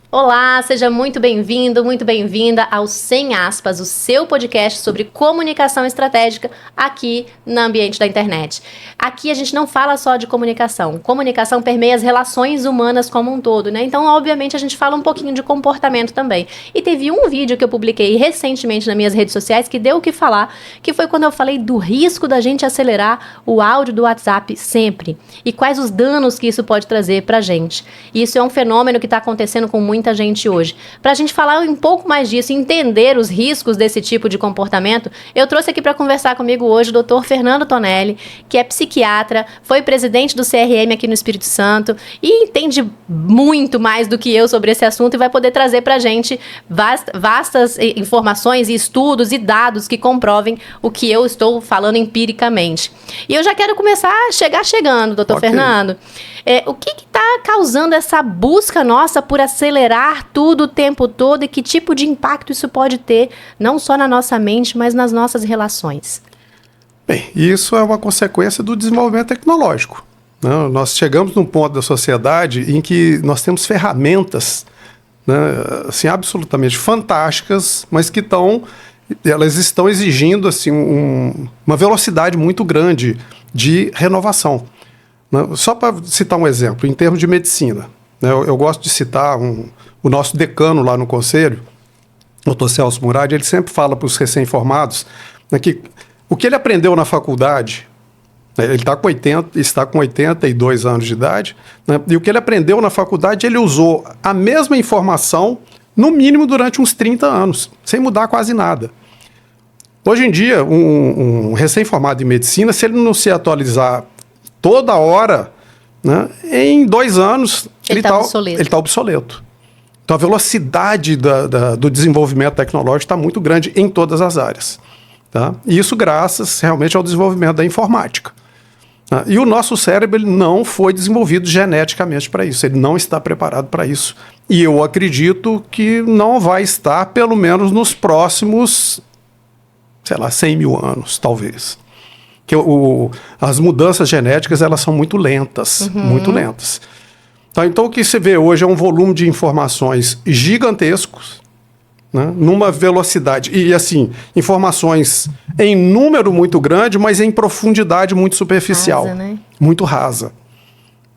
Olá, seja muito bem-vindo, muito bem-vinda ao Sem Aspas, o seu podcast sobre comunicação estratégica aqui no ambiente da internet. Aqui a gente não fala só de comunicação. Comunicação permeia as relações humanas como um todo, né? Então, obviamente, a gente fala um pouquinho de comportamento também. E teve um vídeo que eu publiquei recentemente nas minhas redes sociais que deu o que falar, que foi quando eu falei do risco da gente acelerar o áudio do WhatsApp sempre. E quais os danos que isso pode trazer pra gente. E isso é um fenômeno que está acontecendo com muita gente hoje. Para a gente falar um pouco mais disso, entender os riscos desse tipo de comportamento, eu trouxe aqui para conversar comigo hoje o Dr. Fernando Tonelli, que é psiquiatra, foi presidente do CRM aqui no Espírito Santo e entende muito mais do que eu sobre esse assunto e vai poder trazer para a gente vastas informações e estudos e dados que comprovem o que eu estou falando empiricamente. E eu já quero começar chegando, Dr. Fernando. O que está causando essa busca nossa por acelerar tudo o tempo todo e que tipo de impacto isso pode ter, não só na nossa mente, mas nas nossas relações? Bem, isso é uma consequência do desenvolvimento tecnológico, né? Nós chegamos num ponto da sociedade em que nós temos ferramentas, né, assim, absolutamente fantásticas, mas que elas estão exigindo assim, uma velocidade muito grande de renovação. Só para citar um exemplo, em termos de medicina, né, eu gosto de citar o nosso decano lá no conselho, o Dr. Celso Murad, ele sempre fala para os recém-formados, né, que o que ele aprendeu na faculdade, né, ele está com 82 anos de idade, né, e o que ele aprendeu na faculdade, ele usou a mesma informação, no mínimo durante uns 30 anos, sem mudar quase nada. Hoje em dia, um recém-formado em medicina, se ele não se atualizar toda hora, né, em 2 anos ele está obsoleto. Então a velocidade do desenvolvimento tecnológico está muito grande em todas as áreas. Tá? E isso graças realmente ao desenvolvimento da informática. Tá? E o nosso cérebro ele não foi desenvolvido geneticamente para isso, ele não está preparado para isso. E eu acredito que não vai estar, pelo menos nos próximos, 100 mil anos, talvez. Que as mudanças genéticas elas são muito lentas, muito lentas. Então o que se vê hoje é um volume de informações gigantescos, né, numa velocidade, e assim, informações em número muito grande, mas em profundidade muito superficial, rasa, né? Muito rasa.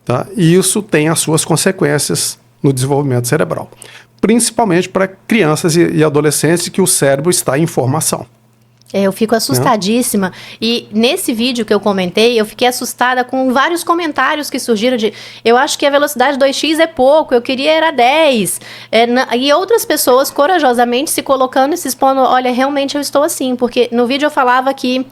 Tá? E isso tem as suas consequências no desenvolvimento cerebral, principalmente para crianças e adolescentes que o cérebro está em formação. Eu fico assustadíssima. E nesse vídeo que eu comentei, eu fiquei assustada com vários comentários que surgiram de eu acho que a velocidade 2x é pouco, eu queria era 10. E outras pessoas corajosamente se colocando e se expondo, olha, realmente eu estou assim. Porque no vídeo eu falava que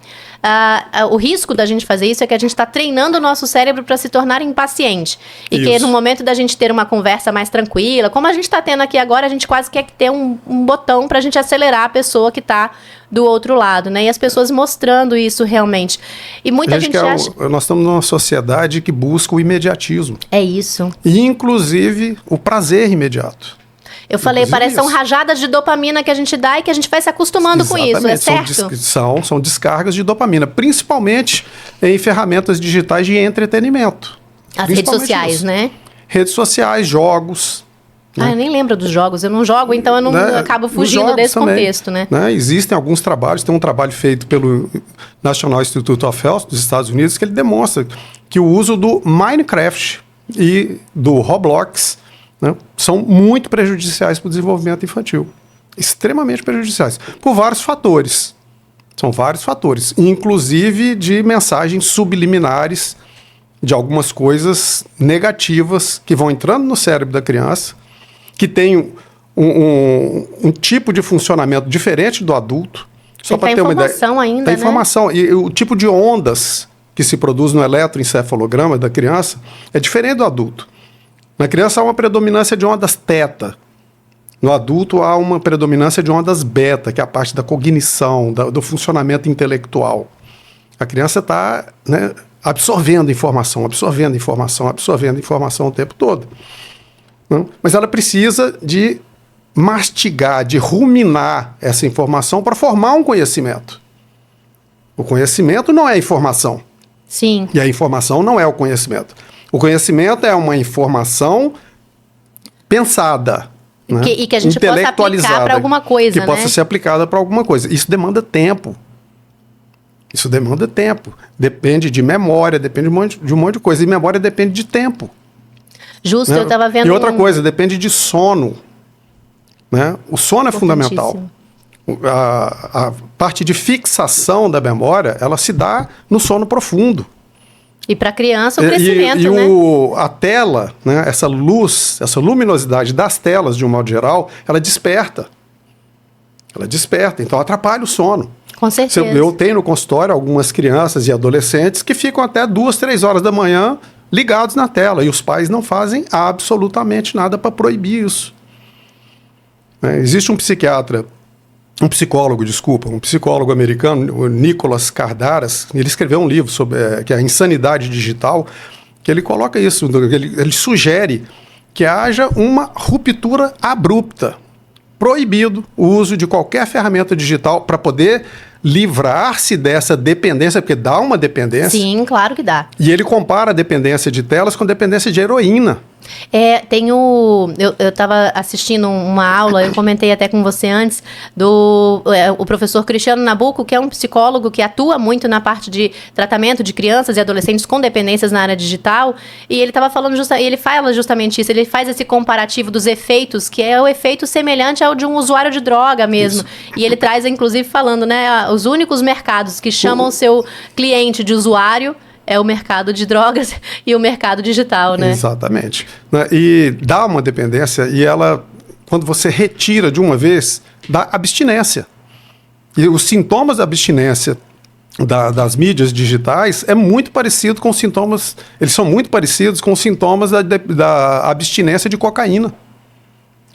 o risco da gente fazer isso é que a gente está treinando o nosso cérebro para se tornar impaciente. E isso. Que no momento da gente ter uma conversa mais tranquila, como a gente está tendo aqui agora, a gente quase quer ter um botão para a gente acelerar a pessoa que está do outro lado, né? E as pessoas mostrando isso realmente. E muita gente acha... Nós estamos numa sociedade que busca o imediatismo. É isso. E, inclusive, o prazer imediato. Eu falei, parece são rajadas de dopamina que a gente dá e que a gente vai se acostumando com isso, é certo? São descargas de dopamina, principalmente em ferramentas digitais de entretenimento. As redes sociais, isso. Né? Redes sociais, jogos... Eu nem lembro dos jogos, eu não jogo, então eu não acabo fugindo desse contexto, né? Existem alguns trabalhos, tem um trabalho feito pelo National Institute of Health dos Estados Unidos que ele demonstra que o uso do Minecraft e do Roblox, né, são muito prejudiciais para o desenvolvimento infantil. Extremamente prejudiciais, por vários fatores. São vários fatores, inclusive de mensagens subliminares de algumas coisas negativas que vão entrando no cérebro da criança, que tem um tipo de funcionamento diferente do adulto. Só para ter uma ideia. Ainda, tem informação. E o tipo de ondas que se produz no eletroencefalograma da criança é diferente do adulto. Na criança há uma predominância de ondas teta. No adulto há uma predominância de ondas beta, que é a parte da cognição, do funcionamento intelectual. A criança está, né, absorvendo informação o tempo todo. Não? Mas ela precisa de mastigar, de ruminar essa informação para formar um conhecimento. O conhecimento não é informação. Sim. E a informação não é o conhecimento. O conhecimento é uma informação pensada, né? E que a gente possa aplicar para alguma coisa, que possa ser aplicada para alguma coisa. Isso demanda tempo. Depende de memória, depende de um monte de coisa. E memória depende de tempo. Justo, né? Eu estava vendo... E outra coisa, depende de sono. Né? O sono é fundamental. A parte de fixação da memória, ela se dá no sono profundo. E para a criança, o crescimento, né? A tela, né? Essa luz, essa luminosidade das telas, de um modo geral, ela desperta. Então atrapalha o sono. Com certeza. Eu tenho no consultório algumas crianças e adolescentes que ficam até 2, 3 horas da manhã ligados na tela. E os pais não fazem absolutamente nada para proibir isso. Existe um psicólogo americano, o Nicholas Kardaras. Ele escreveu um livro sobre que é a insanidade digital, que ele coloca isso, ele sugere que haja uma ruptura abrupta. Proibido o uso de qualquer ferramenta digital para poder livrar-se dessa dependência, porque dá uma dependência. Sim, claro que dá. E ele compara a dependência de telas com dependência de heroína. Eu estava assistindo uma aula, eu comentei até com você antes, o professor Cristiano Nabuco, que é um psicólogo que atua muito na parte de tratamento de crianças e adolescentes com dependências na área digital, e ele estava falando ele fala justamente isso, ele faz esse comparativo dos efeitos, que é o efeito semelhante ao de um usuário de droga mesmo. Isso. E ele traz, inclusive, falando, né, os únicos mercados que chamam o seu cliente de usuário é o mercado de drogas e o mercado digital, né? Exatamente. E dá uma dependência e ela, quando você retira de uma vez, dá abstinência. E os sintomas da abstinência das mídias digitais é muito parecido com os sintomas, eles são muito parecidos com os sintomas da abstinência de cocaína.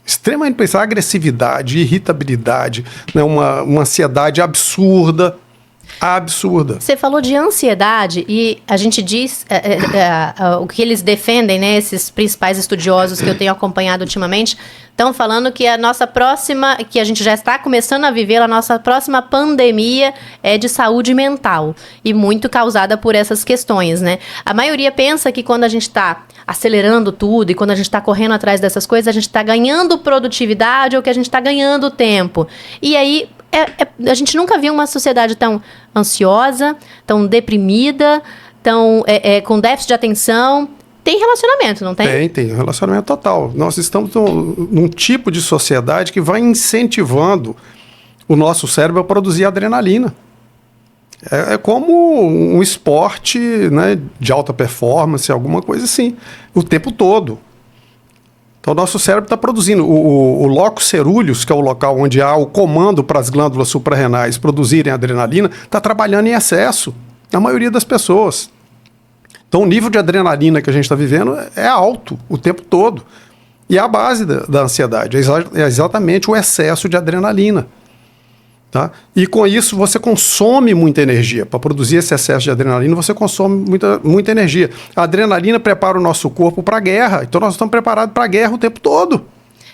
Extremamente pensar, agressividade, irritabilidade, né? uma ansiedade absurda. Você falou de ansiedade e a gente diz o que eles defendem, né? Esses principais estudiosos que eu tenho acompanhado ultimamente estão falando que a nossa próxima, que a gente já está começando a viver, a nossa próxima pandemia é de saúde mental e muito causada por essas questões, né? A maioria pensa que quando a gente está acelerando tudo e quando a gente está correndo atrás dessas coisas, a gente está ganhando produtividade ou que a gente está ganhando tempo. E aí a gente nunca viu uma sociedade tão ansiosa, tão deprimida, tão com déficit de atenção. Tem relacionamento, não tem? Tem relacionamento total. Nós estamos num tipo de sociedade que vai incentivando o nosso cérebro a produzir adrenalina. É como um esporte, né, de alta performance, alguma coisa assim, o tempo todo. Então, o nosso cérebro está produzindo. O locus ceruleus, que é o local onde há o comando para as glândulas suprarrenais produzirem adrenalina, está trabalhando em excesso, na maioria das pessoas. Então, o nível de adrenalina que a gente está vivendo é alto o tempo todo. E é a base da ansiedade, é exatamente o excesso de adrenalina. Tá? E com isso você consome muita energia. Para produzir esse excesso de adrenalina, você consome muita energia. A adrenalina prepara o nosso corpo para a guerra. Então nós estamos preparados para a guerra o tempo todo.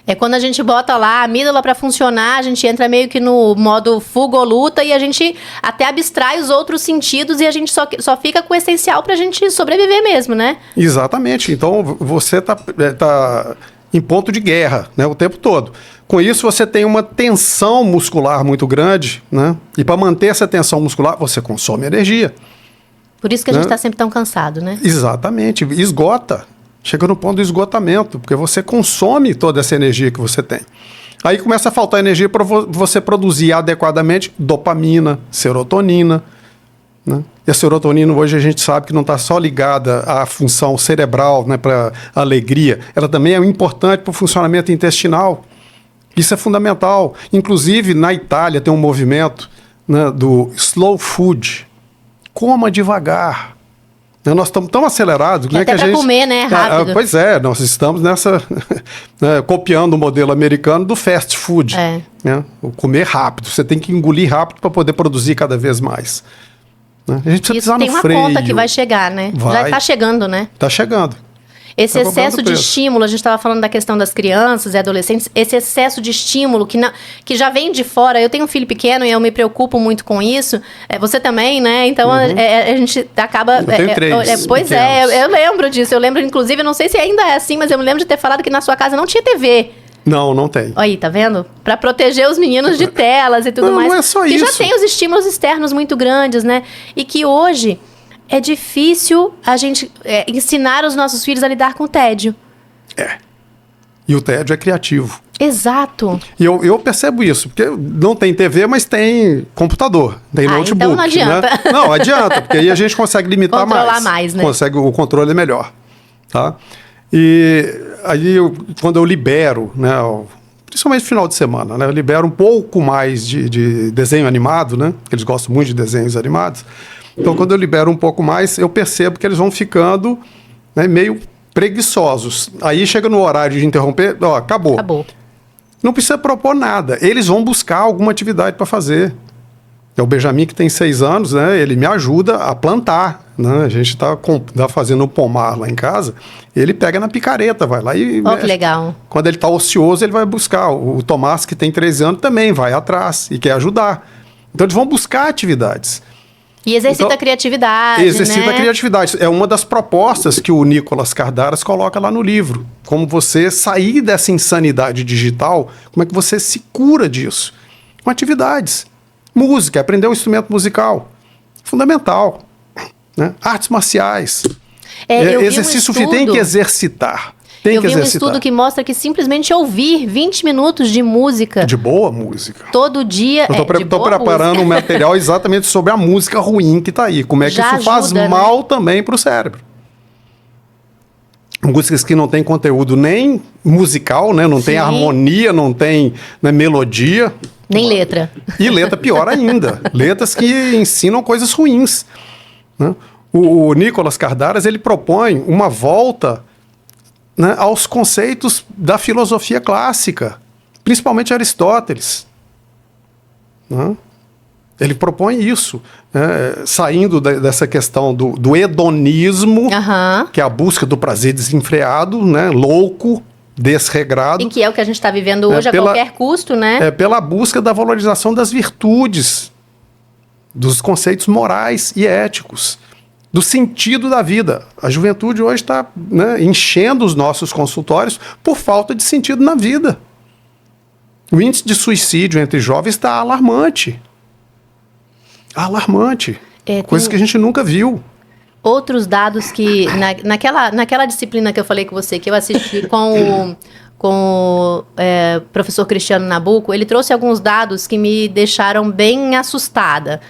É quando a gente bota lá a amígdala para funcionar, a gente entra meio que no modo fuga ou luta e a gente até abstrai os outros sentidos e a gente só fica com o essencial para a gente sobreviver mesmo, né? Exatamente. Então você tá em ponto de guerra, né, o tempo todo. Com isso, você tem uma tensão muscular muito grande, né? E para manter essa tensão muscular, você consome energia. Por isso que a gente está sempre tão cansado, né? Exatamente. Esgota. Chega no ponto do esgotamento, porque você consome toda essa energia que você tem. Aí começa a faltar energia para você produzir adequadamente dopamina, serotonina, né? E a serotonina hoje a gente sabe que não está só ligada à função cerebral, né, para alegria, ela também é importante para o funcionamento intestinal. Isso é fundamental. Inclusive, na Itália tem um movimento, né, do slow food. Coma devagar. Nós estamos tão acelerados, né, até para comer, né, rápido. Pois é, nós estamos nessa né, copiando o modelo americano do fast food. Né, o comer rápido. Você tem que engolir rápido para poder produzir cada vez mais. Né? A gente precisa pisar no freio. Tem uma conta que vai chegar, né? Já está chegando, né? Está chegando. Esse excesso de estímulo, a gente estava falando da questão das crianças e adolescentes, esse excesso de estímulo que já vem de fora. Eu tenho um filho pequeno e eu me preocupo muito com isso. Você também, né? Então a gente acaba... Eu tenho 3 pois eu lembro disso. Eu lembro, inclusive, eu não sei se ainda é assim, mas eu me lembro de ter falado que na sua casa não tinha TV. Não tem. Aí, tá vendo? Para proteger os meninos de telas e tudo mais. Não é só que isso. já tem os estímulos externos muito grandes, né? E que hoje é difícil a gente ensinar os nossos filhos a lidar com o tédio. E o tédio é criativo. Exato. E eu percebo isso, porque não tem TV, mas tem computador, tem notebook. Então não adianta. Né? Não, adianta, porque aí a gente consegue limitar Controlar mais, né? O controle é melhor. Tá? E aí, quando eu libero, né, principalmente no final de semana, né, eu libero um pouco mais de desenho animado, né, porque eles gostam muito de desenhos animados. Então, quando eu libero um pouco mais, eu percebo que eles vão ficando, né, meio preguiçosos. Aí chega no horário de interromper, acabou. Acabou. Não precisa propor nada. Eles vão buscar alguma atividade para fazer. O Benjamin, que tem 6 anos, né, ele me ajuda a plantar. Né? A gente tá fazendo um pomar lá em casa. Ele pega na picareta, vai lá e... que legal. Quando ele está ocioso, ele vai buscar. O Tomás, que tem 13 anos, também vai atrás e quer ajudar. Então, eles vão buscar atividades. E exercita a criatividade, Exercita a criatividade. É uma das propostas que o Nicolas Cardaras coloca lá no livro. Como você sair dessa insanidade digital, como é que você se cura disso? Com atividades. Música, aprender um instrumento musical. Fundamental. Né? Artes marciais. Exercício físico, tem que exercitar. Eu vi um estudo que mostra que simplesmente ouvir 20 minutos de música... De boa música. Todo dia Estou preparando um material exatamente sobre a música ruim que está aí. Como é que isso faz mal também para o cérebro. Músicas que não tem conteúdo nem musical, né? Não tem harmonia, não tem melodia. Nem letra. E letra pior ainda. Letras que ensinam coisas ruins. Né? O Nicolas Cardaras, ele propõe uma volta... né, aos conceitos da filosofia clássica, principalmente Aristóteles. Né? Ele propõe isso, saindo dessa questão do hedonismo, que é a busca do prazer desenfreado, né, louco, desregrado. E que é o que a gente está vivendo hoje a qualquer custo, né? Pela busca da valorização das virtudes, dos conceitos morais e éticos. Do sentido da vida. A juventude hoje está, né, enchendo os nossos consultórios por falta de sentido na vida. O índice de suicídio entre jovens está alarmante. Alarmante. Coisas que a gente nunca viu. Outros dados que, naquela disciplina que eu falei com você, que eu assisti com o professor Cristiano Nabuco, ele trouxe alguns dados que me deixaram bem assustada.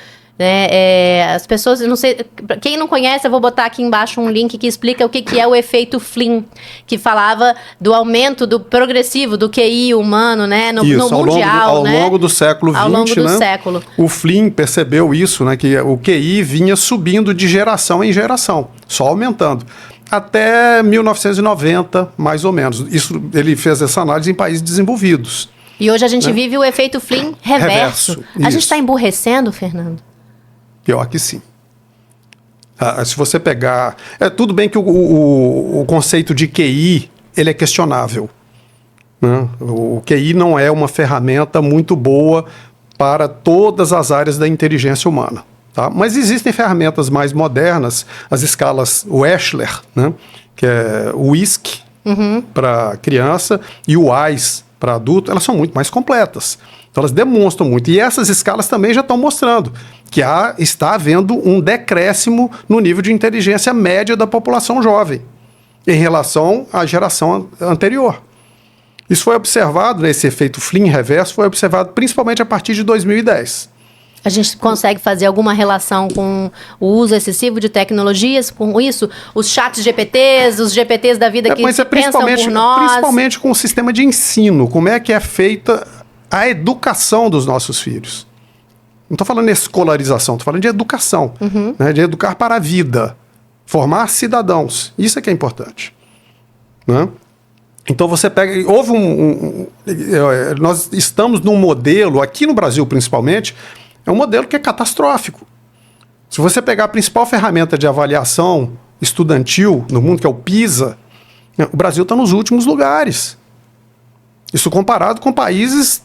As pessoas, não sei, quem não conhece, eu vou botar aqui embaixo um link que explica o que é o efeito Flynn, que falava do aumento do progressivo do QI humano, né, no mundial, ao longo do século XX, ao longo do né, século. O Flynn percebeu isso, né, que o QI vinha subindo de geração em geração, só aumentando. Até 1990, mais ou menos. Isso, ele fez essa análise em países desenvolvidos. E hoje a gente vive o efeito Flynn reverso. A gente está emburrecendo, Fernando? Pior que sim. Se você pegar... tudo bem que o conceito de QI ele é questionável. Né? O QI não é uma ferramenta muito boa para todas as áreas da inteligência humana. Tá? Mas existem ferramentas mais modernas, as escalas Wechsler, né? Que é o WISC para criança e o WISE para adulto, elas são muito mais completas. Então elas demonstram muito. E essas escalas também já estão mostrando que está havendo um decréscimo no nível de inteligência média da população jovem em relação à geração anterior. Isso foi observado, esse efeito Flynn reverso, foi observado principalmente a partir de 2010. A gente consegue fazer alguma relação com o uso excessivo de tecnologias, com isso? Os chats GPTs, os GPTs da vida que pensam por nós? Principalmente com o sistema de ensino, como é que é feita a educação dos nossos filhos. Não estou falando de escolarização, estou falando de educação, né, de educar para a vida, formar cidadãos. Isso é que é importante. Né? Então você pega... nós estamos num modelo, aqui no Brasil principalmente, é um modelo que é catastrófico. Se você pegar a principal ferramenta de avaliação estudantil no mundo, que é o PISA, né, o Brasil está nos últimos lugares. Isso comparado com países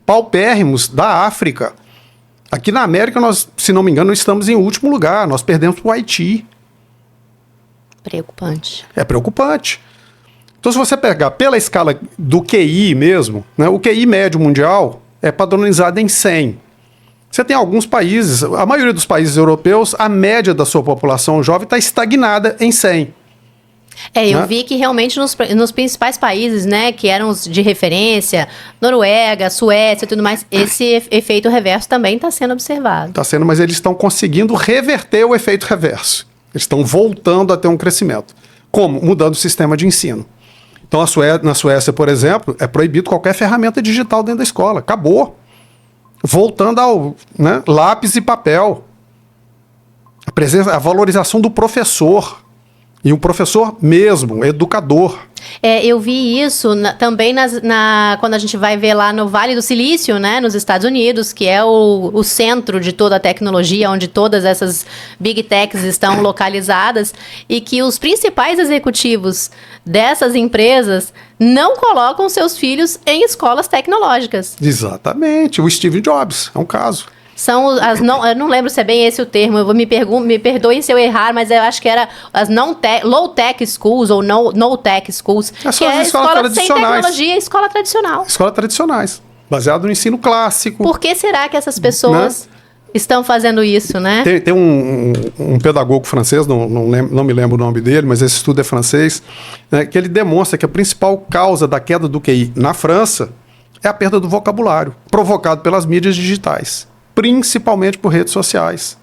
paupérrimos da África. Aqui na América, nós, se não me engano, estamos em último lugar. Nós perdemos para o Haiti. Preocupante. É preocupante. Então, se você pegar pela escala do QI mesmo, né, o QI médio mundial é padronizado em 100. Você tem alguns países, a maioria dos países europeus, a média da sua população jovem está estagnada em 100. Eu vi que realmente nos principais países, né, que eram os de referência, Noruega, Suécia e tudo mais, esse efeito reverso também está sendo observado. Está sendo, mas eles estão conseguindo reverter o efeito reverso. Eles estão voltando a ter um crescimento. Como? Mudando o sistema de ensino. Então, na Suécia, por exemplo, é proibido qualquer ferramenta digital dentro da escola. Acabou. Voltando ao lápis e papel. A valorização do professor. E o professor mesmo, educador. Eu vi isso também quando a gente vai ver lá no Vale do Silício, né, nos Estados Unidos, que é o centro de toda a tecnologia, onde todas essas big techs estão localizadas, e que os principais executivos dessas empresas não colocam seus filhos em escolas tecnológicas. Exatamente. O Steve Jobs é um caso. Eu não lembro se é bem esse o termo, me perdoem se eu errar, mas eu acho que era as low-tech schools ou no-tech schools, que é escola sem tecnologia, escola tradicional. Escola tradicionais, baseado no ensino clássico. Por que será que essas pessoas estão fazendo isso, né? Tem um pedagogo francês, não me lembro o nome dele, mas esse estudo é francês, né, que ele demonstra que a principal causa da queda do QI na França é a perda do vocabulário, provocado pelas mídias digitais. Principalmente por redes sociais.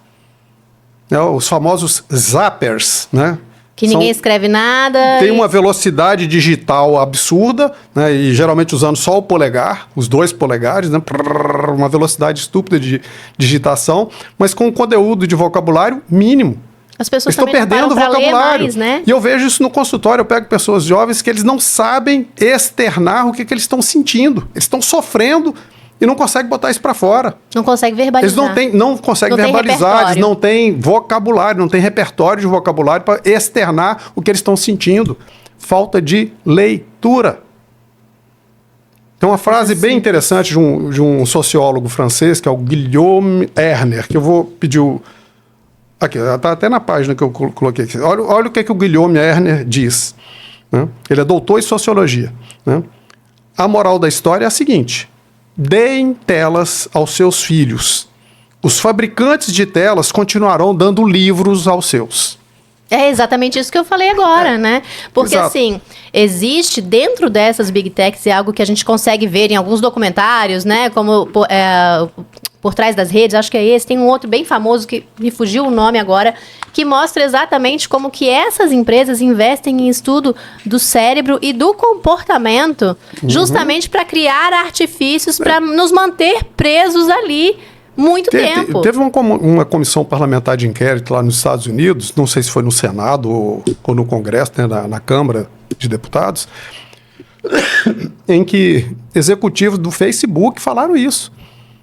Os famosos zappers, né? Que ninguém escreve nada. Tem uma velocidade digital absurda, né? E geralmente usando só o polegar, os 2 polegares, né? Uma velocidade estúpida de digitação, mas com um conteúdo de vocabulário mínimo. As pessoas estão perdendo o vocabulário. Mais, né? E eu vejo isso no consultório, eu pego pessoas jovens que eles não sabem externar o que eles estão sentindo. Eles estão sofrendo e não consegue botar isso para fora. Não consegue verbalizar. Eles não conseguem verbalizar, eles não têm vocabulário, não têm repertório de vocabulário para externar o que eles estão sentindo. Falta de leitura. Tem uma frase bem interessante de um sociólogo francês, que é o Guillaume Erner, que eu vou pedir aqui, está até na página que eu coloquei aqui. Olha o que o Guillaume Erner diz. Né? Ele é doutor em sociologia. Né? A moral da história é a seguinte: deem telas aos seus filhos. Os fabricantes de telas continuarão dando livros aos seus. É exatamente isso que eu falei agora, né? Porque, assim, existe dentro dessas big techs, é algo que a gente consegue ver em alguns documentários, né? Como Por Trás das Redes, acho que é esse. Tem um outro bem famoso, que me fugiu o nome agora, que mostra exatamente como que essas empresas investem em estudo do cérebro e do comportamento, justamente para criar artifícios para nos manter presos ali muito tempo. Teve uma comissão parlamentar de inquérito lá nos Estados Unidos, não sei se foi no Senado ou no Congresso, né, na Câmara de Deputados, em que executivos do Facebook falaram isso.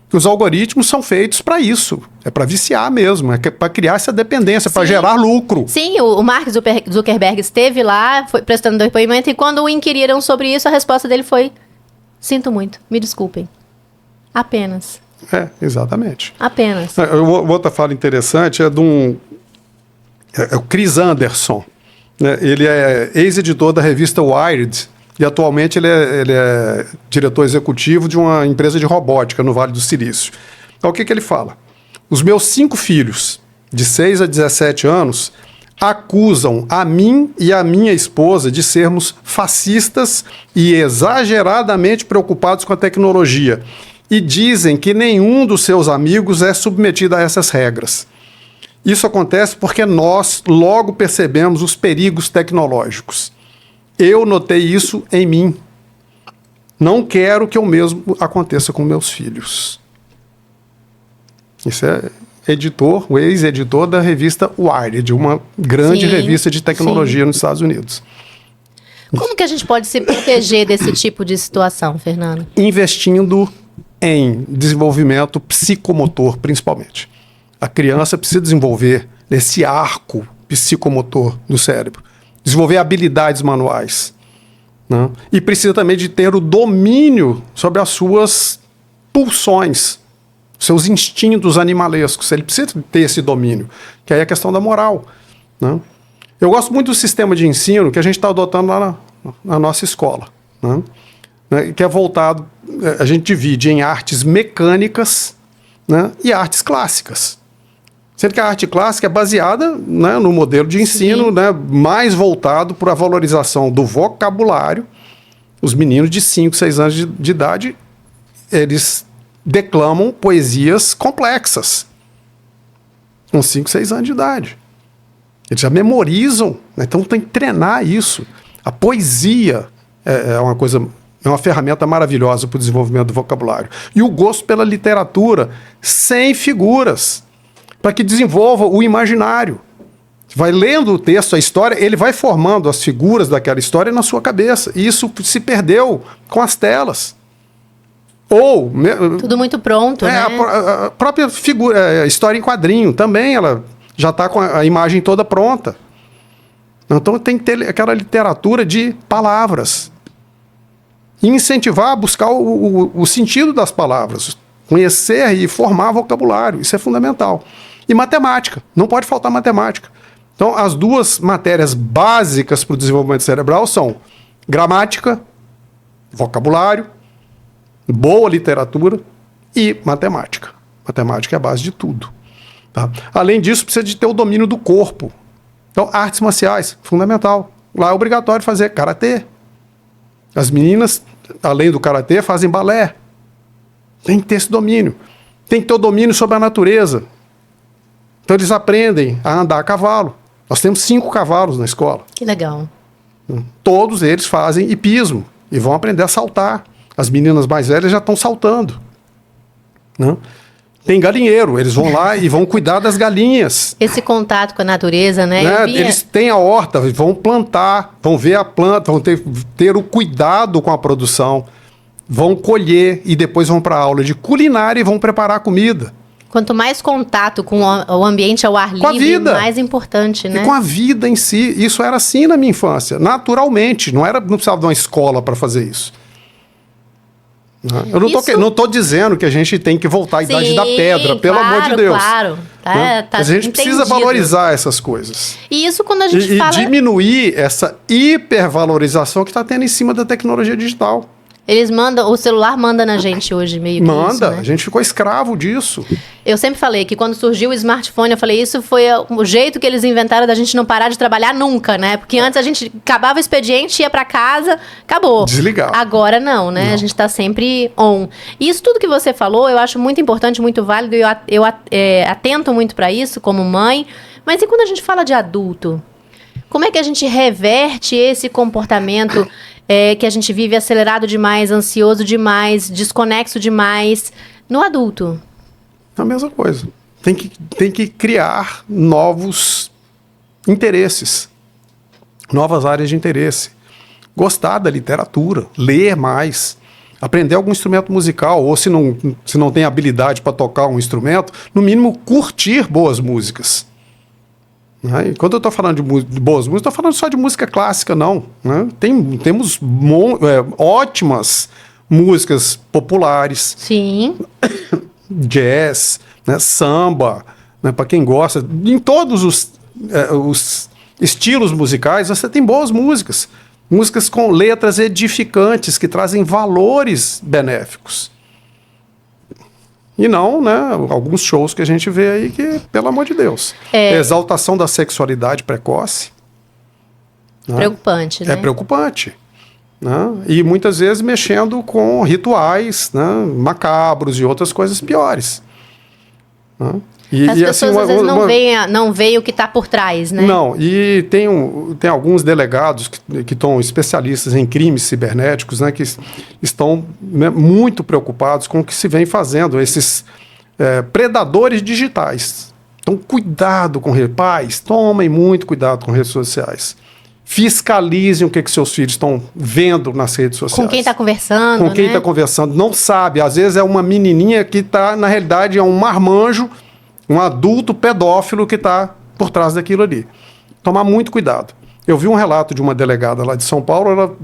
Que os algoritmos são feitos para isso. É para viciar mesmo, é para criar essa dependência, para gerar lucro. Sim, o Mark Zuckerberg esteve lá, foi prestando depoimento, e quando o inquiriram sobre isso, a resposta dele foi: sinto muito, me desculpem. Apenas. Exatamente. Apenas. Outra fala interessante é é o Chris Anderson. Né? Ele é ex-editor da revista Wired, e atualmente ele é diretor executivo de uma empresa de robótica no Vale do Silício. Então, o que ele fala? Os meus 5 filhos, de 6 a 17 anos, acusam a mim e a minha esposa de sermos fascistas e exageradamente preocupados com a tecnologia. E dizem que nenhum dos seus amigos é submetido a essas regras. Isso acontece porque nós logo percebemos os perigos tecnológicos. Eu notei isso em mim. Não quero que o mesmo aconteça com meus filhos. Isso é o ex-editor da revista Wired, uma grande revista de tecnologia nos Estados Unidos. Como que a gente pode se proteger desse tipo de situação, Fernando? Investindo em desenvolvimento psicomotor, principalmente. A criança precisa desenvolver esse arco psicomotor do cérebro. Desenvolver habilidades manuais. Né? E precisa também de ter o domínio sobre as suas pulsões, seus instintos animalescos. Ele precisa ter esse domínio, que aí é a questão da moral. Né? Eu gosto muito do sistema de ensino que a gente está adotando lá na nossa escola, né? Que é voltado, a gente divide em artes mecânicas, né, e artes clássicas. Sendo que a arte clássica é baseada, né, no modelo de ensino, né, mais voltado para a valorização do vocabulário. Os meninos de 5, 6 anos de idade, eles declamam poesias complexas. Com 5, 6 anos de idade. Eles já memorizam, né? Então tem que treinar isso. A poesia é uma coisa, é uma ferramenta maravilhosa para o desenvolvimento do vocabulário. E o gosto pela literatura, sem figuras, para que desenvolva o imaginário. Você vai lendo o texto, a história, ele vai formando as figuras daquela história na sua cabeça. E isso se perdeu com as telas. Ou tudo muito pronto, né? A própria figura, a história em quadrinho também, ela já está com a imagem toda pronta. Então tem que ter aquela literatura de palavras. E incentivar a buscar o sentido das palavras. Conhecer e formar vocabulário. Isso é fundamental. E matemática. Não pode faltar matemática. Então as duas matérias básicas para o desenvolvimento cerebral são gramática, vocabulário, boa literatura e matemática. Matemática é a base de tudo. Tá? Além disso, precisa de ter o domínio do corpo. Então, artes marciais, fundamental. Lá é obrigatório fazer karatê. As meninas, além do karatê, fazem balé. Tem que ter esse domínio. Tem que ter o domínio sobre a natureza. Então, eles aprendem a andar a cavalo. Nós temos 5 cavalos na escola. Que legal. Todos eles fazem hipismo e vão aprender a saltar. As meninas mais velhas já estão saltando. Né? Tem galinheiro, eles vão lá e vão cuidar das galinhas. Esse contato com a natureza, né? Eles têm a horta, vão plantar, vão ver a planta, vão ter o cuidado com a produção, vão colher e depois vão para a aula de culinária e vão preparar a comida. Quanto mais contato com o ambiente ao ar livre, mais importante, né? E com a vida em si. Isso era assim na minha infância, naturalmente. Não precisava de uma escola para fazer isso. Eu não estou dizendo que a gente tem que voltar à idade da pedra, pelo amor de Deus. Claro, né? Mas a gente precisa valorizar essas coisas. E isso quando a gente fala... E diminuir essa hipervalorização que está tendo em cima da tecnologia digital. Eles mandam, o celular manda na gente hoje meio que manda, isso, né? A gente ficou escravo disso. Eu sempre falei que quando surgiu o smartphone, eu falei, isso foi o jeito que eles inventaram da gente não parar de trabalhar nunca, né? Porque antes a gente acabava o expediente, ia pra casa, acabou. Desligava. Agora não, né? Não. A gente tá sempre on. E isso tudo que você falou, eu acho muito importante, muito válido, e eu atento muito pra isso como mãe. Mas e quando a gente fala de adulto? Como é que a gente reverte esse comportamento que a gente vive acelerado demais, ansioso demais, desconexo demais no adulto? A mesma coisa. Tem que criar novos interesses, novas áreas de interesse. Gostar da literatura, ler mais, aprender algum instrumento musical, ou se não tem habilidade para tocar um instrumento, no mínimo curtir boas músicas. E quando eu estou falando de boas músicas, estou falando só de música clássica, não. Né? Temos ótimas músicas populares. Sim. Jazz, né? Samba, né? Para quem gosta. Em todos os estilos musicais, você tem boas músicas. Músicas com letras edificantes, que trazem valores benéficos. E não, né, alguns shows que a gente vê aí que, pelo amor de Deus, exaltação da sexualidade precoce. Preocupante, né? É preocupante. Né? E muitas vezes mexendo com rituais, né, macabros e outras coisas piores. Né? As pessoas às vezes não veem o que está por trás, né? Não, e tem alguns delegados que estão especialistas em crimes cibernéticos, né, que estão, né, muito preocupados com o que se vem fazendo, esses predadores digitais. Então, cuidado com pais, tomem muito cuidado com redes sociais. Fiscalizem o que seus filhos estão vendo nas redes sociais. Com quem está conversando, Com quem está conversando. Não sabe, às vezes é uma menininha que está, na realidade, é um marmanjo, um adulto pedófilo que está por trás daquilo ali. Tomar muito cuidado. Eu vi um relato de uma delegada lá de São Paulo,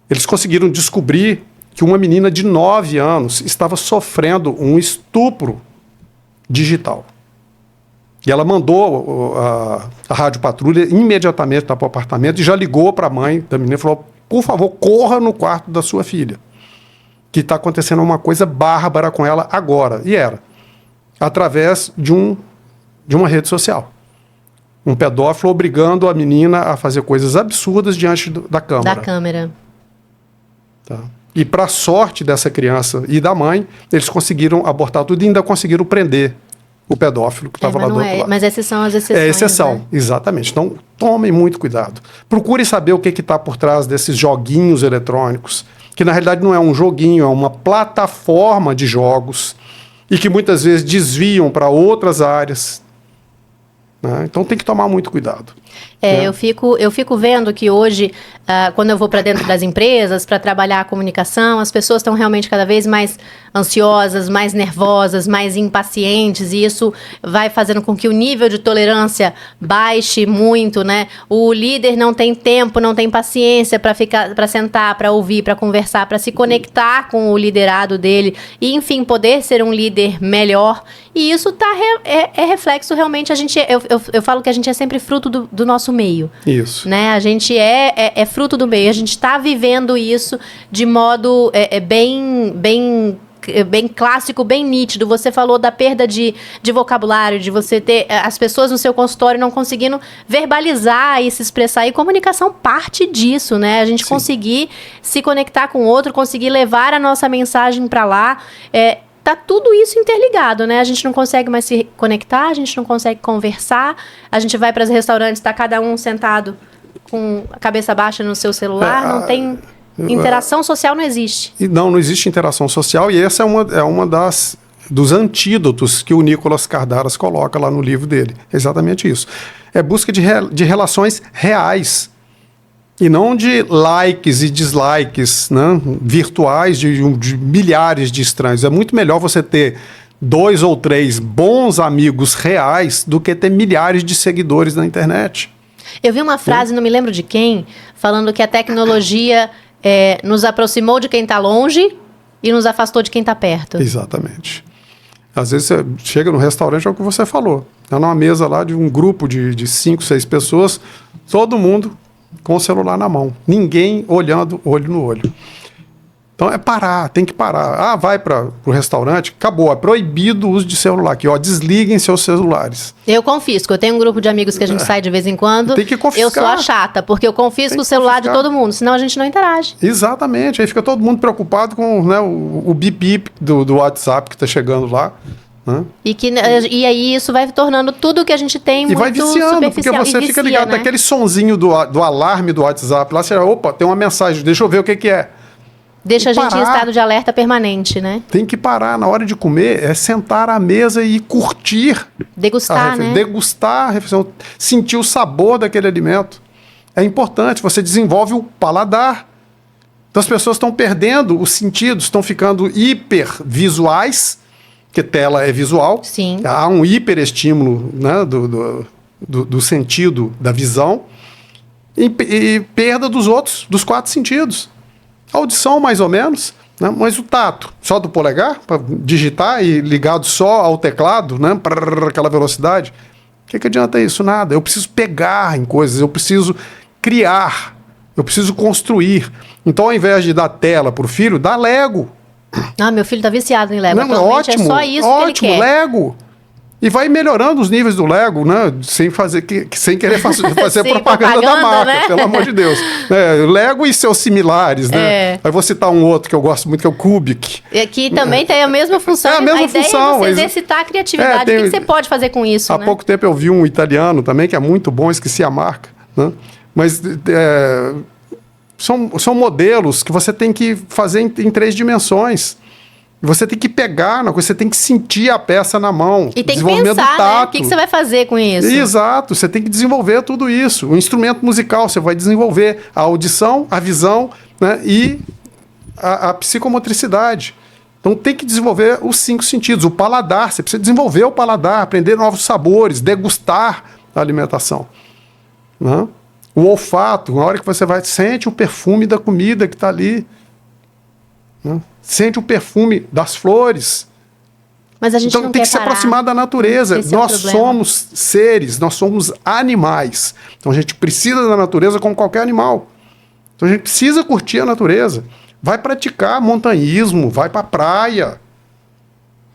eles conseguiram descobrir que uma menina de 9 anos estava sofrendo um estupro digital. E ela mandou a rádio patrulha imediatamente para o apartamento e já ligou para a mãe da menina e falou: por favor, corra no quarto da sua filha, que está acontecendo uma coisa bárbara com ela agora. E era através de uma rede social. Um pedófilo obrigando a menina a fazer coisas absurdas diante da câmera. Da câmera. Tá. E para sorte dessa criança e da mãe, eles conseguiram abortar tudo e ainda conseguiram prender o pedófilo que estava lá do outro lado. Mas essas são as exceções. É exceção, né? Exatamente. Então, tomem muito cuidado. Procure saber o que está por trás desses joguinhos eletrônicos, que na realidade não é um joguinho, é uma plataforma de jogos e que muitas vezes desviam para outras áreas. Né? Então tem que tomar muito cuidado. Eu fico vendo que hoje, quando eu vou para dentro das empresas para trabalhar a comunicação, as pessoas estão realmente cada vez mais ansiosas, mais nervosas, mais impacientes, e isso vai fazendo com que o nível de tolerância baixe muito, né? O líder não tem tempo, não tem paciência para sentar, para ouvir, para conversar, para se conectar com o liderado dele e, enfim, poder ser um líder melhor. E isso é reflexo realmente. Eu falo que a gente é sempre fruto do nosso meio. Isso. Né? A gente é fruto do meio. A gente está vivendo isso de modo bem clássico, bem nítido. Você falou da perda de vocabulário, de você ter as pessoas no seu consultório não conseguindo verbalizar e se expressar. E comunicação parte disso, né? A gente Sim. conseguir se conectar com o outro, conseguir levar a nossa mensagem para lá. Tá tudo isso interligado, né? A gente não consegue mais se conectar, a gente não consegue conversar, a gente vai para os restaurantes, tá cada um sentado com a cabeça baixa no seu celular, não tem interação social, não existe. E não existe interação social, e essa é uma dos antídotos que o Nicolas Kardaras coloca lá no livro dele. É exatamente isso. É busca de relações reais. E não de likes e dislikes, né, virtuais de milhares de estranhos. É muito melhor você ter 2 ou 3 bons amigos reais do que ter milhares de seguidores na internet. Eu vi uma frase, não me lembro de quem, falando que a tecnologia nos aproximou de quem está longe e nos afastou de quem está perto. Exatamente. Às vezes você chega no restaurante, é o que você falou. Está numa mesa lá de um grupo de 5, 6 pessoas, todo mundo com o celular na mão, ninguém olhando olho no olho. Então tem que parar. Vai para o restaurante, acabou, é proibido o uso de celular aqui, desliguem seus celulares. Eu confisco, eu tenho um grupo de amigos que a gente sai de vez em quando. Tem que confiscar. Eu sou a chata, porque eu confisco o celular de todo mundo, senão a gente não interage. Exatamente, aí fica todo mundo preocupado com, né, o bip-bip do WhatsApp que está chegando lá. Né? E aí isso vai tornando tudo que a gente tem muito vai viciando, superficial. Porque você fica ligado naquele sonzinho do alarme do WhatsApp. Lá você opa, tem uma mensagem, deixa eu ver o que é. Deixa a gente em estado de alerta permanente, né? Tem que parar na hora de comer, sentar à mesa e curtir. Degustar, né? Degustar a refeição, sentir o sabor daquele alimento. É importante, você desenvolve o paladar. Então as pessoas estão perdendo os sentidos, estão ficando hipervisuais, porque tela é visual. Sim. Há um hiperestímulo, né, do sentido da visão e perda dos 4 sentidos. A audição, mais ou menos, né, mas o tato, só do polegar, para digitar e ligado só ao teclado, né, para aquela velocidade. O que adianta isso? Nada. Eu preciso pegar em coisas, eu preciso criar, eu preciso construir. Então, ao invés de dar tela para o filho, dá Lego. Meu filho tá viciado em Lego. Ótimo, é só isso ótimo, que ele quer. Lego. E vai melhorando os níveis do Lego, né? Sem querer fazer propaganda da marca, né? Pelo amor de Deus. Lego e seus similares, né? Aí vou citar um outro que eu gosto muito, que é o Cubic. Que também tem a mesma função. A mesma função. Ideia é você exercitar a criatividade. O que você pode fazer com isso, Há pouco tempo eu vi um italiano também, que é muito bom, esqueci a marca, né? Mas são modelos que você tem que fazer em 3 dimensões. Você tem que pegar, você tem que sentir a peça na mão. E tem que pensar, né? O que você vai fazer com isso? Exato, você tem que desenvolver tudo isso. O instrumento musical, você vai desenvolver a audição, a visão, né, e a psicomotricidade. Então tem que desenvolver os 5 sentidos. O paladar, você precisa desenvolver o paladar, aprender novos sabores, degustar a alimentação. Né? O olfato, na hora que você sente o perfume da comida que está ali. Né? Sente o perfume das flores. Mas a gente então não tem quer que se parar. aproximar da natureza. Esse é o Nós problema. somos seres, nós somos animais. Então a gente precisa da natureza como qualquer animal. Então a gente precisa curtir a natureza. Vai praticar montanhismo, vai para a praia,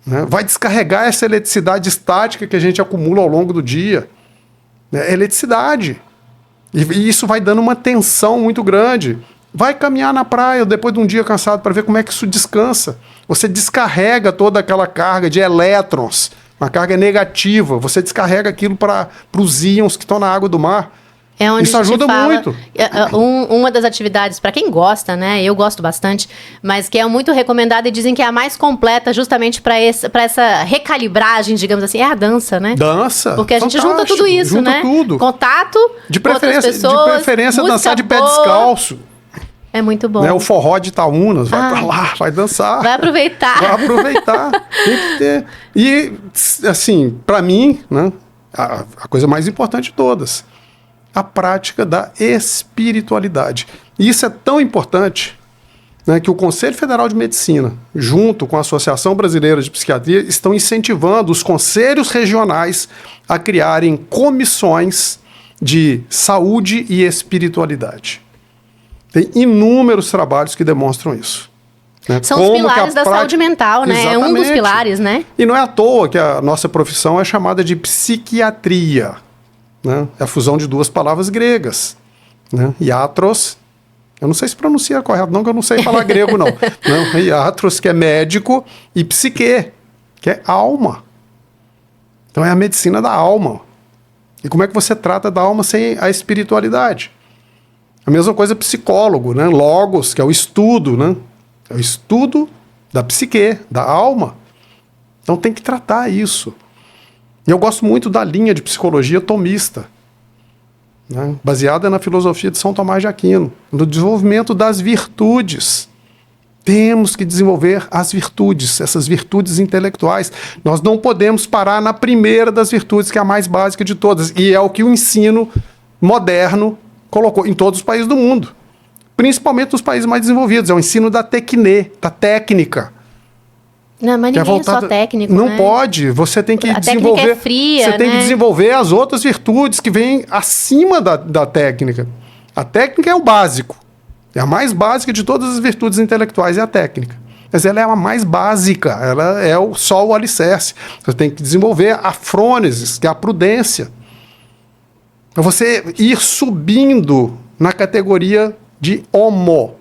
né? Vai descarregar essa eletricidade estática que a gente acumula ao longo do dia. É eletricidade. E isso vai dando uma tensão muito grande. Vai caminhar na praia depois de um dia cansado para ver como é que isso descansa. Você descarrega toda aquela carga de elétrons, uma carga negativa. Você descarrega aquilo para os íons que estão na água do mar. É onde isso a gente ajuda fala, muito. Uma das atividades, para quem gosta, né? Eu gosto bastante, mas que é muito recomendada e dizem que é a mais completa justamente para essa recalibragem, digamos assim, é a dança, né? Dança. Porque a gente junta fantástico, tudo isso, junta né? tudo. Contato De com outras preferência, pessoas, dançar de pé boa. descalço. É muito bom. Né? O forró de Itaúnas, vai pra lá, vai dançar. Vai aproveitar. Vai aproveitar. Tem que ter. E, assim, para mim, né, a coisa mais importante de todas, a prática da espiritualidade. E isso é tão importante, né, que o Conselho Federal de Medicina, junto com a Associação Brasileira de Psiquiatria, estão incentivando os conselhos regionais a criarem comissões de saúde e espiritualidade. Tem inúmeros trabalhos que demonstram isso. Né? São os pilares da saúde mental, né? Exatamente. É um dos pilares, né? E não é à toa que a nossa profissão é chamada de psiquiatria. Né? É a fusão de duas palavras gregas. Né? Iatros, eu não sei se pronuncia correto, não, que eu não sei falar grego, não. Não. Iatros, que é médico, e psique, que é alma. Então é a medicina da alma. E como é que você trata da alma sem a espiritualidade? A mesma coisa psicólogo, né? Logos, que é o estudo, né? É o estudo da psique, da alma. Então tem que tratar isso. E eu gosto muito da linha de psicologia tomista, né? Baseada na filosofia de São Tomás de Aquino, no desenvolvimento das virtudes. Temos que desenvolver as virtudes, essas virtudes intelectuais. Nós não podemos parar na primeira das virtudes, que é a mais básica de todas, e é o que o ensino moderno colocou em todos os países do mundo, principalmente nos países mais desenvolvidos. É o ensino da da técnica. Não, mas ninguém é só técnico, Não né? pode. Você tem que a desenvolver. técnica é fria, você tem que né? desenvolver as outras virtudes que vêm acima da técnica. A técnica é o básico. É a mais básica de todas as virtudes intelectuais, é a técnica. Mas ela é a mais básica, ela é só o alicerce. Você tem que desenvolver a frônesis, que é a prudência. Para você ir subindo na categoria de homo.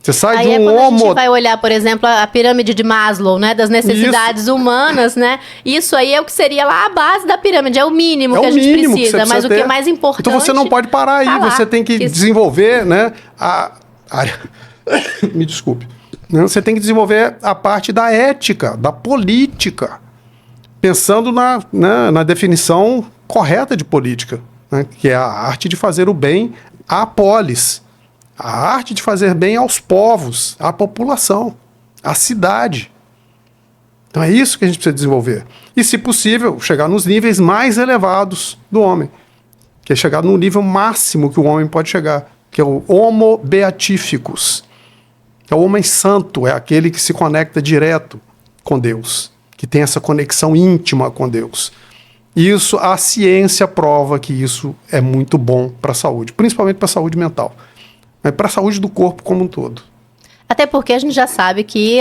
Você sai Aí de um quando a homo... gente vai olhar, por exemplo, a pirâmide de Maslow, né? Das necessidades humanas, né? Isso aí é o que seria lá a base da pirâmide, é o mínimo que a gente precisa. Mas o que é mais importante... Então você não pode parar aí, tá você tem que desenvolver, né? Me desculpe. Você tem que desenvolver a parte da ética, da política. Pensando na definição correta de política, né? Que é a arte de fazer o bem à polis. A arte de fazer bem aos povos, à população, à cidade. Então é isso que a gente precisa desenvolver. E, se possível, chegar nos níveis mais elevados do homem. Que é chegar no nível máximo que o homem pode chegar, que é o Homo Beatificus. É o homem santo, é aquele que se conecta direto com Deus, que tem essa conexão íntima com Deus. Isso, a ciência prova que isso é muito bom para a saúde, principalmente para a saúde mental. Mas para a saúde do corpo como um todo. Até porque a gente já sabe que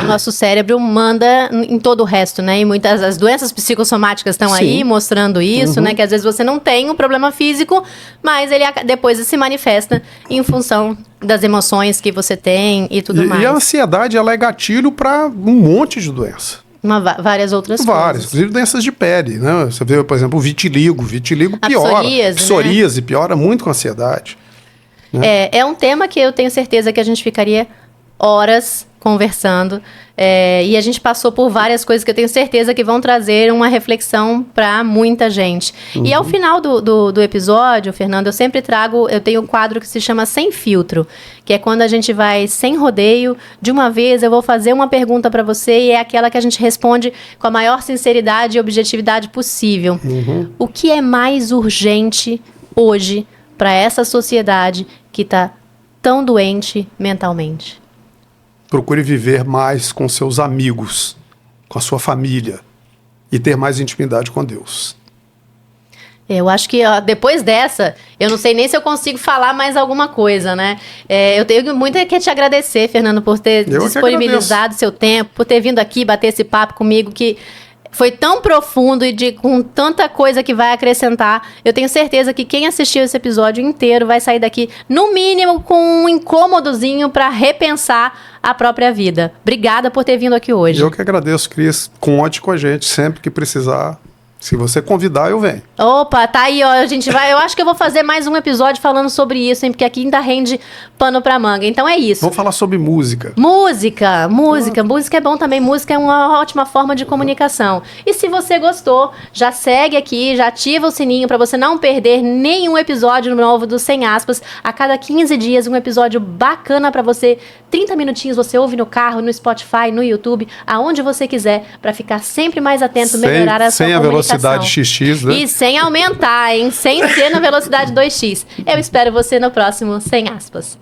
o nosso cérebro manda em todo o resto, né? E muitas as doenças psicossomáticas estão aí mostrando isso, né? Que às vezes você não tem um problema físico, mas ele depois se manifesta em função das emoções que você tem e tudo mais. E a ansiedade, ela é gatilho para um monte de doença. Várias outras Várias, coisas. inclusive doenças de pele, né? Você vê, por exemplo, o vitiligo. Vitiligo piora. Psoríase, né? Piora muito com a ansiedade. É um tema que eu tenho certeza que a gente ficaria horas conversando, e a gente passou por várias coisas que eu tenho certeza que vão trazer uma reflexão para muita gente. E ao final do episódio, Fernando, eu tenho um quadro que se chama Sem Filtro, que é quando a gente vai sem rodeio, de uma vez eu vou fazer uma pergunta para você e é aquela que a gente responde com a maior sinceridade e objetividade possível. O que é mais urgente hoje para essa sociedade que está tão doente mentalmente? Procure viver mais com seus amigos, com a sua família e ter mais intimidade com Deus. Eu acho que depois dessa, eu não sei nem se eu consigo falar mais alguma coisa, né? Eu tenho muito que te agradecer, Fernando, por ter disponibilizado seu tempo, por ter vindo aqui bater esse papo comigo, que foi tão profundo e com tanta coisa que vai acrescentar. Eu tenho certeza que quem assistiu esse episódio inteiro vai sair daqui, no mínimo, com um incômodozinho para repensar a própria vida. Obrigada por ter vindo aqui hoje. Eu que agradeço, Cris. Conte com a gente sempre que precisar. Se você convidar, eu venho. Opa, tá aí, ó. A gente vai. Eu acho que eu vou fazer mais um episódio falando sobre isso, hein? Porque aqui ainda rende pano pra manga. Então é isso. Vamos falar sobre música. Música. Música é bom também. Música é uma ótima forma de comunicação. E se você gostou, já segue aqui, já ativa o sininho pra você não perder nenhum episódio novo do Sem Aspas. A cada 15 dias, um episódio bacana pra você. 30 minutinhos você ouve no carro, no Spotify, no YouTube, aonde você quiser, pra ficar sempre mais atento, melhorar a sua comunicação. Velocidade XX, né? E sem aumentar, hein? Sem ser na velocidade 2x. Eu espero você no próximo Sem Aspas.